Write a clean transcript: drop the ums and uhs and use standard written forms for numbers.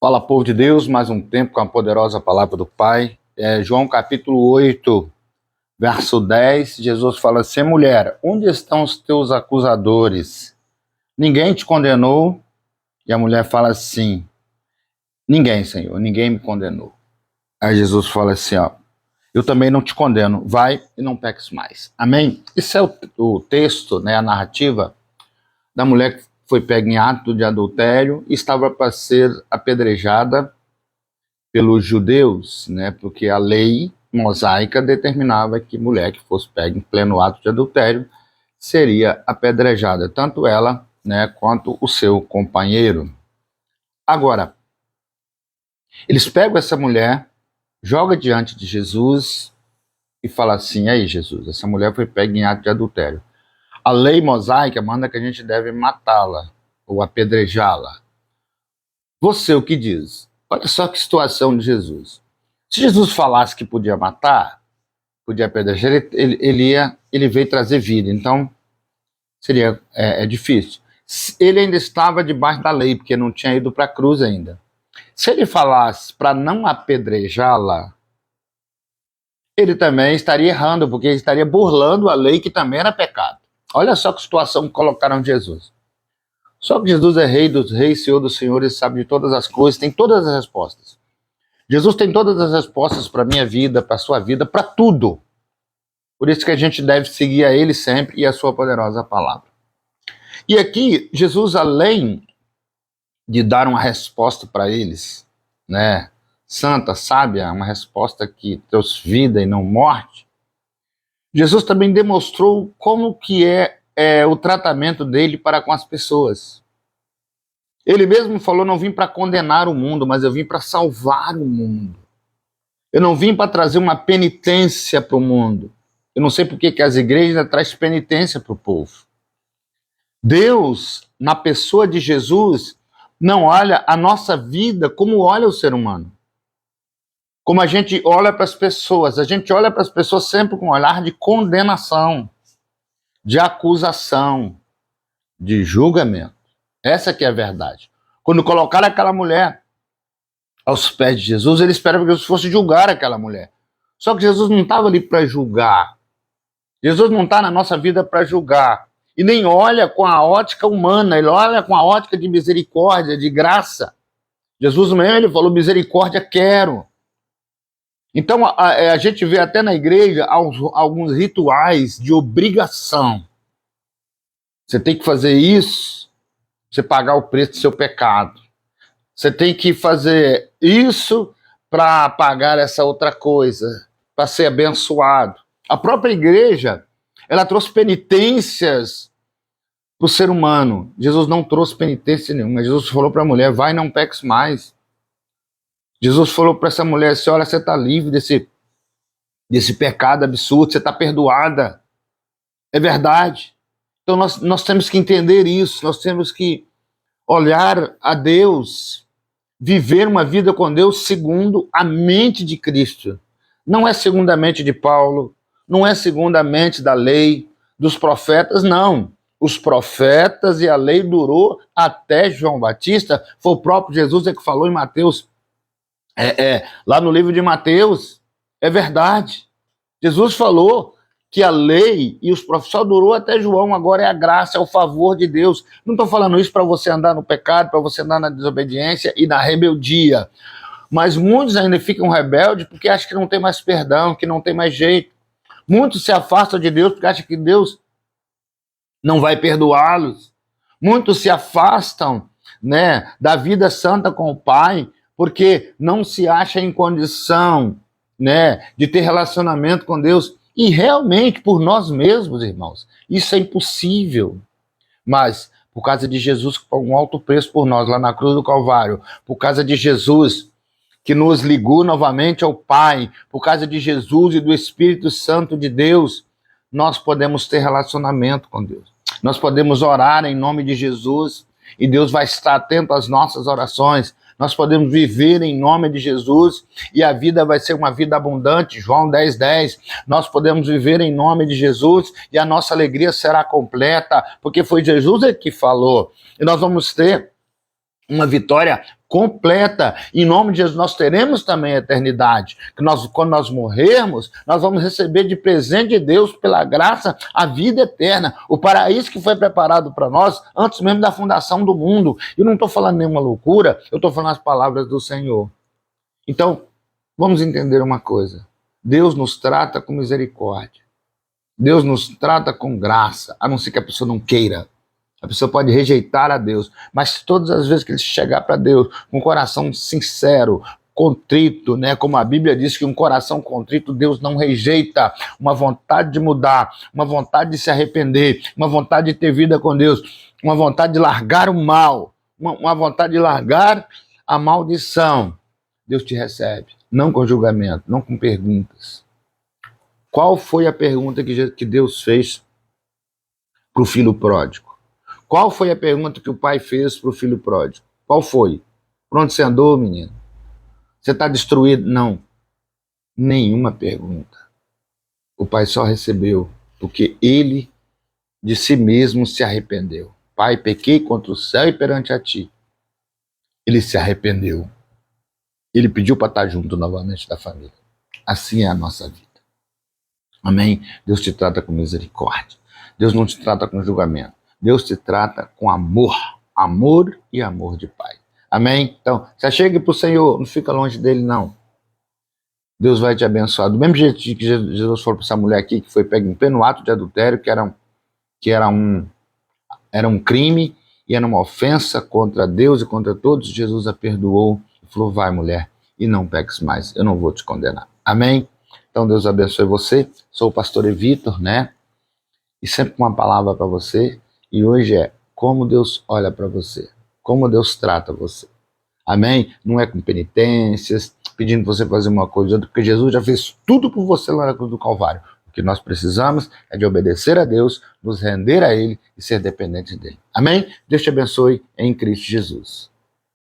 Fala, povo de Deus, mais um tempo com a poderosa palavra do Pai. João capítulo 8, verso 10, Jesus fala assim: mulher, onde estão os teus acusadores? Ninguém te condenou? E a mulher fala assim: ninguém, Senhor, ninguém me condenou. Aí Jesus fala assim: eu também não te condeno, vai e não peques mais. Amém? Esse é o texto, né, a narrativa da mulher que foi pega em ato de adultério e estava para ser apedrejada pelos judeus, né, porque a lei mosaica determinava que mulher que fosse pega em pleno ato de adultério seria apedrejada, tanto ela, né, quanto o seu companheiro. Agora, eles pegam essa mulher, jogam diante de Jesus e falam assim: aí, Jesus, essa mulher foi pega em ato de adultério. A lei mosaica manda que a gente deve matá-la ou apedrejá-la. Você o que diz? Olha só que situação de Jesus. Se Jesus falasse que podia matar, podia apedrejar, ele veio trazer vida, então seria difícil. Ele ainda estava debaixo da lei, porque não tinha ido para a cruz ainda. Se ele falasse para não apedrejá-la, ele também estaria errando, porque ele estaria burlando a lei, que também era pecado. Olha só que situação que colocaram Jesus. Só que Jesus é Rei dos Reis, Senhor dos Senhores, sabe de todas as coisas, tem todas as respostas. Jesus tem todas as respostas para a minha vida, para a sua vida, para tudo. Por isso que a gente deve seguir a Ele sempre e a sua poderosa palavra. E aqui, Jesus, além de dar uma resposta para eles, né, santa, sábia, uma resposta que trouxe vida e não morte, Jesus também demonstrou como que é o tratamento dele para com as pessoas. Ele mesmo falou: não vim para condenar o mundo, mas eu vim para salvar o mundo. Eu não vim para trazer uma penitência para o mundo. Eu não sei por que as igrejas trazem penitência para o povo. Deus, na pessoa de Jesus, não olha a nossa vida como olha o ser humano. Como a gente olha para as pessoas. A gente olha para as pessoas sempre com um olhar de condenação, de acusação, de julgamento. Essa que é a verdade. Quando colocaram aquela mulher aos pés de Jesus, eles esperavam que Jesus fosse julgar aquela mulher. Só que Jesus não estava ali para julgar. Jesus não está na nossa vida para julgar. E nem olha com a ótica humana, ele olha com a ótica de misericórdia, de graça. Jesus mesmo, ele falou: misericórdia quero. Então a gente vê até na igreja alguns rituais de obrigação. Você tem que fazer isso, você pagar o preço do seu pecado. Você tem que fazer isso para pagar essa outra coisa, para ser abençoado. A própria igreja, ela trouxe penitências para o ser humano. Jesus não trouxe penitência nenhuma. Jesus falou para a mulher: vai, não peques mais. Jesus falou para essa mulher assim: olha, você está livre desse pecado absurdo, você está perdoada. É verdade. Então nós temos que entender isso, nós temos que olhar a Deus, viver uma vida com Deus segundo a mente de Cristo. Não é segundo a mente de Paulo, não é segundo a mente da lei, dos profetas, não. Os profetas e a lei durou até João Batista. Foi o próprio Jesus que falou em Mateus, lá no livro de Mateus. É verdade. Jesus falou que a lei e os profetas só durou até João, agora é a graça, é o favor de Deus. Não estou falando isso para você andar no pecado, para você andar na desobediência e na rebeldia. Mas muitos ainda ficam rebeldes porque acham que não tem mais perdão, que não tem mais jeito. Muitos se afastam de Deus porque acham que Deus não vai perdoá-los. Muitos se afastam, né, da vida santa com o Pai porque não se acham em condição, né, de ter relacionamento com Deus. E realmente, por nós mesmos, irmãos, isso é impossível. Mas, por causa de Jesus, que pagou um alto preço por nós, lá na cruz do Calvário, por causa de Jesus, que nos ligou novamente ao Pai, por causa de Jesus e do Espírito Santo de Deus, nós podemos ter relacionamento com Deus. Nós podemos orar em nome de Jesus, e Deus vai estar atento às nossas orações. Nós podemos viver em nome de Jesus e a vida vai ser uma vida abundante. João 10:10. Nós podemos viver em nome de Jesus e a nossa alegria será completa, porque foi Jesus que falou. E nós vamos ter uma vitória completa. Em nome de Jesus, nós teremos também a eternidade. Que quando nós morrermos, nós vamos receber de presente de Deus, pela graça, a vida eterna. O paraíso que foi preparado para nós antes mesmo da fundação do mundo. Eu não estou falando nenhuma loucura, eu estou falando as palavras do Senhor. Então, vamos entender uma coisa. Deus nos trata com misericórdia. Deus nos trata com graça, a não ser que a pessoa não queira. A pessoa pode rejeitar a Deus, mas todas as vezes que ele chegar para Deus com um coração sincero, contrito, né? Como a Bíblia diz que um coração contrito Deus não rejeita, uma vontade de mudar, uma vontade de se arrepender, uma vontade de ter vida com Deus, uma vontade de largar o mal, uma vontade de largar a maldição. Deus te recebe, não com julgamento, não com perguntas. Qual foi a pergunta que Deus fez para o filho pródigo? Qual foi a pergunta que o pai fez para o filho pródigo? Qual foi? Por onde você andou, menino? Você está destruído? Não. Nenhuma pergunta. O pai só recebeu porque ele de si mesmo se arrependeu. Pai, pequei contra o céu e perante a ti. Ele se arrependeu. Ele pediu para estar junto novamente da família. Assim é a nossa vida. Amém? Deus te trata com misericórdia. Deus não te trata com julgamento. Deus te trata com amor. Amor e amor de pai. Amém? Então, você chegue para o Senhor, não fica longe dele, não. Deus vai te abençoar. Do mesmo jeito que Jesus falou para essa mulher aqui, que foi pega em pleno ato de adultério, que era um crime, e era uma ofensa contra Deus e contra todos, Jesus a perdoou e falou, vai mulher, e não peques mais, eu não vou te condenar. Amém? Então Deus abençoe você. Sou o pastor Vitor, né? E sempre com uma palavra para você. E hoje é como Deus olha para você, como Deus trata você. Amém? Não é com penitências, pedindo você fazer uma coisa ou outra, porque Jesus já fez tudo por você lá na cruz do Calvário. O que nós precisamos é de obedecer a Deus, nos render a Ele e ser dependentes dEle. Amém? Deus te abençoe em Cristo Jesus.